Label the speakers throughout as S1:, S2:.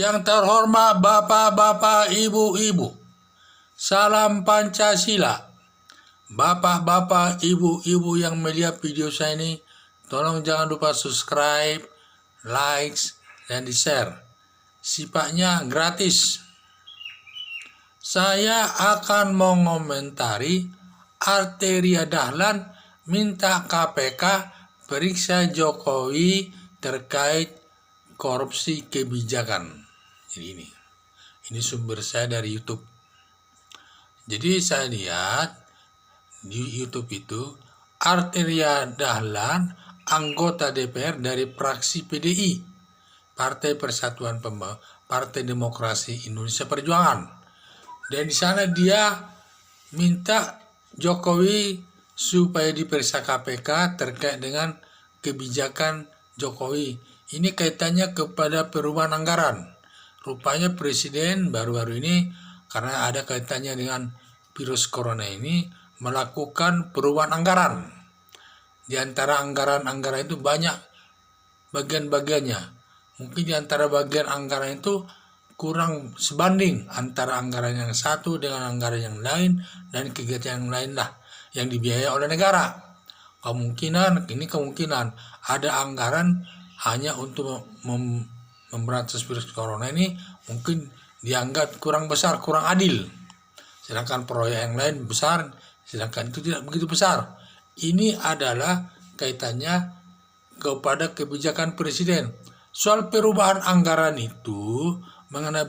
S1: Yang terhormat bapak-bapak, ibu-ibu, salam Pancasila. Bapak-bapak, ibu-ibu yang melihat video saya ini, tolong jangan lupa subscribe, likes, dan di-share. Sifatnya gratis. Saya akan mengomentari Arteria Dahlan minta KPK periksa Jokowi terkait korupsi kebijakan. Jadi ini sumber saya dari YouTube. Jadi saya lihat di YouTube itu Arteria Dahlan, anggota DPR dari fraksi PDI, Partai Persatuan Pembangunan, Partai Demokrasi Indonesia Perjuangan. Dan di sana dia minta Jokowi supaya diperiksa KPK terkait dengan kebijakan Jokowi. Ini kaitannya kepada perubahan anggaran. Rupanya Presiden baru-baru ini, karena ada kaitannya dengan virus corona ini, melakukan perubahan anggaran. Di antara anggaran-anggaran itu banyak bagian-bagiannya. Mungkin di antara bagian anggaran itu kurang sebanding antara anggaran yang satu dengan anggaran yang lain dan kegiatan yang lain lah yang dibiayai oleh negara. Kemungkinan ada anggaran hanya untuk memberantas virus corona ini mungkin dianggap kurang besar, kurang adil. Sedangkan proyek yang lain besar, sedangkan itu tidak begitu besar. Ini adalah kaitannya kepada kebijakan Presiden. Soal perubahan anggaran itu, mengenai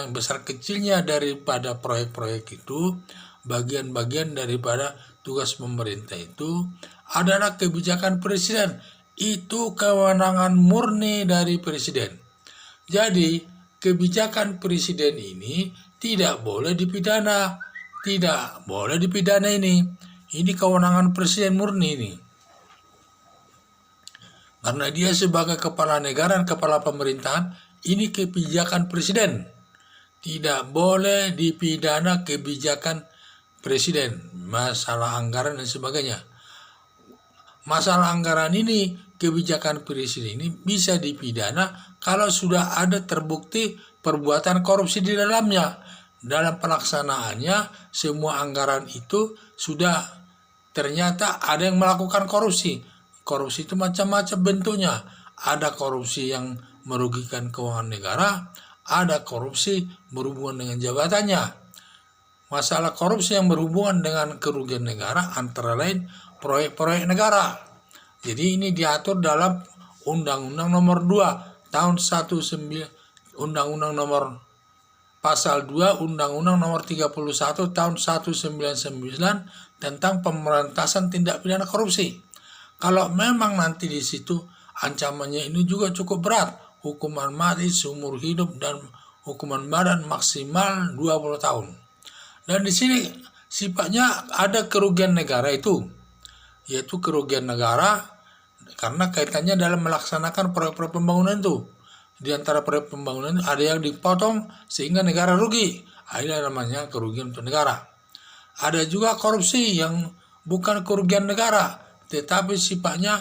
S1: besar kecilnya daripada proyek-proyek itu, bagian-bagian daripada tugas pemerintah itu adalah kebijakan Presiden. Itu kewenangan murni dari Presiden. Jadi kebijakan Presiden ini tidak boleh dipidana. Tidak boleh dipidana ini. Ini kewenangan Presiden murni ini. Karena dia sebagai kepala negara dan kepala pemerintahan, ini kebijakan Presiden. Tidak boleh dipidana kebijakan Presiden. Masalah anggaran dan sebagainya. Masalah anggaran ini, kebijakan Presiden ini bisa dipidana kalau sudah ada terbukti perbuatan korupsi di dalamnya. Dalam pelaksanaannya, semua anggaran itu sudah ternyata ada yang melakukan korupsi. Korupsi itu macam-macam bentuknya. Ada korupsi yang merugikan keuangan negara, ada korupsi berhubungan dengan jabatannya. Masalah korupsi yang berhubungan dengan kerugian negara antara lain proyek-proyek negara. Jadi ini diatur dalam Undang-Undang Nomor 2 Tahun 19 Undang-Undang Nomor Pasal 2 Undang-Undang Nomor 31 Tahun 1999 tentang pemberantasan tindak pidana korupsi. Kalau memang nanti di situ ancamannya ini juga cukup berat, hukuman mati seumur hidup dan hukuman badan maksimal 20 tahun. Dan di sini sifatnya ada kerugian negara itu, yaitu kerugian negara karena kaitannya dalam melaksanakan proyek-proyek pembangunan itu. Di antara proyek pembangunan itu ada yang dipotong sehingga negara rugi. Ada namanya kerugian untuk negara. Ada juga korupsi yang bukan kerugian negara, tetapi sifatnya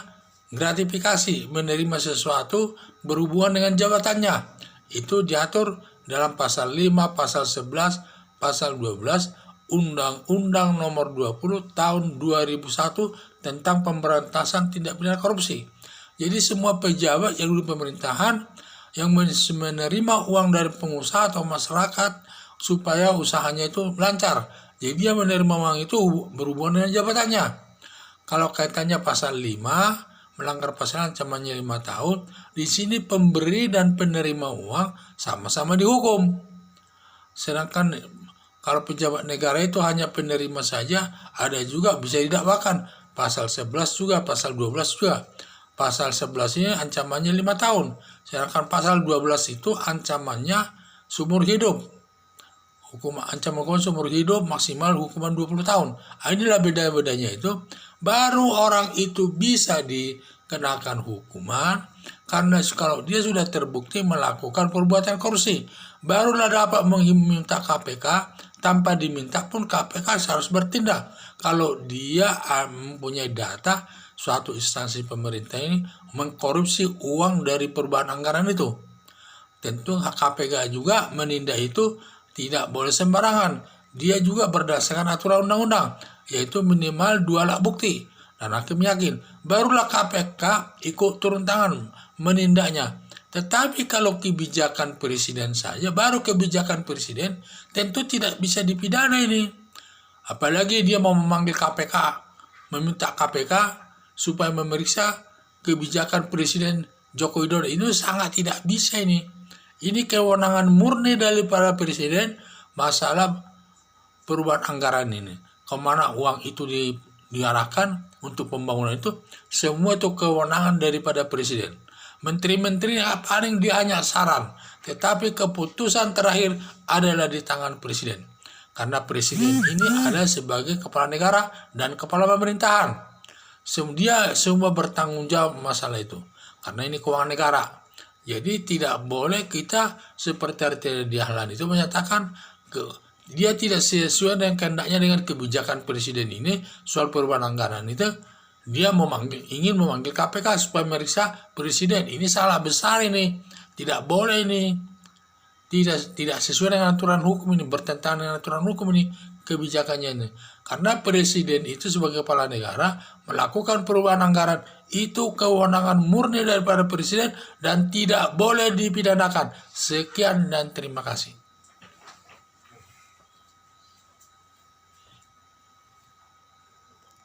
S1: gratifikasi, menerima sesuatu berhubungan dengan jabatannya. Itu diatur dalam pasal 5, pasal 11, pasal 12 Undang-Undang Nomor 20 Tahun 2001 tentang pemberantasan tindak pidana korupsi. Jadi semua pejabat yang di pemerintahan yang menerima uang dari pengusaha atau masyarakat supaya usahanya itu lancar. Jadi dia menerima uang itu berhubungan dengan jabatannya. Kalau kaitannya pasal 5, melanggar pasal ancamannya 5 tahun, di sini pemberi dan penerima uang sama-sama dihukum. Sedangkan kalau pejabat negara itu hanya penerima saja, ada juga bisa didakwakan. Pasal 11 juga, pasal 12 juga. Pasal 11 ini ancamannya 5 tahun. Sedangkan pasal 12 itu ancamannya seumur hidup. Ancaman hukuman seumur hidup maksimal hukuman 20 tahun. Inilah beda-bedanya itu. Baru orang itu bisa dikenakan hukuman karena kalau dia sudah terbukti melakukan perbuatan korupsi. Barulah dapat meminta KPK. Tanpa diminta pun KPK harus bertindak. Kalau dia mempunyai data suatu instansi pemerintah ini mengkorupsi uang dari perubahan anggaran itu. tentu KPK juga menindak itu tidak boleh sembarangan. Dia juga berdasarkan aturan undang-undang, yaitu minimal 2 alat bukti. Dan hakim yakin, barulah KPK ikut turun tangan menindaknya. Tetapi kalau kebijakan presiden saja, baru kebijakan presiden, tentu tidak bisa dipidana ini. Apalagi dia mau memanggil KPK, meminta KPK supaya memeriksa kebijakan Presiden Joko Widodo. Ini sangat tidak bisa ini. Ini kewenangan murni daripada Presiden masalah perubahan anggaran ini. Kemana uang itu diarahkan untuk pembangunan itu, semua itu kewenangan daripada Presiden. Menteri-menteri paling dia hanya saran, tetapi keputusan terakhir adalah di tangan Presiden. Karena Presiden ini ada sebagai kepala negara dan kepala pemerintahan. Dia semua bertanggung jawab masalah itu. Karena ini keuangan negara. Jadi tidak boleh kita seperti RT Dahlan itu menyatakan dia tidak sesuai dengan kehendaknya dengan kebijakan Presiden ini soal perubahan anggaran itu. Dia ingin memanggil KPK supaya meriksa Presiden. Ini salah besar ini. Tidak boleh ini. Tidak sesuai dengan aturan hukum ini, bertentangan dengan aturan hukum ini kebijakannya ini. Karena Presiden itu sebagai kepala negara melakukan perubahan anggaran itu kewenangan murni daripada Presiden dan tidak boleh dipidanakan. Sekian dan terima kasih.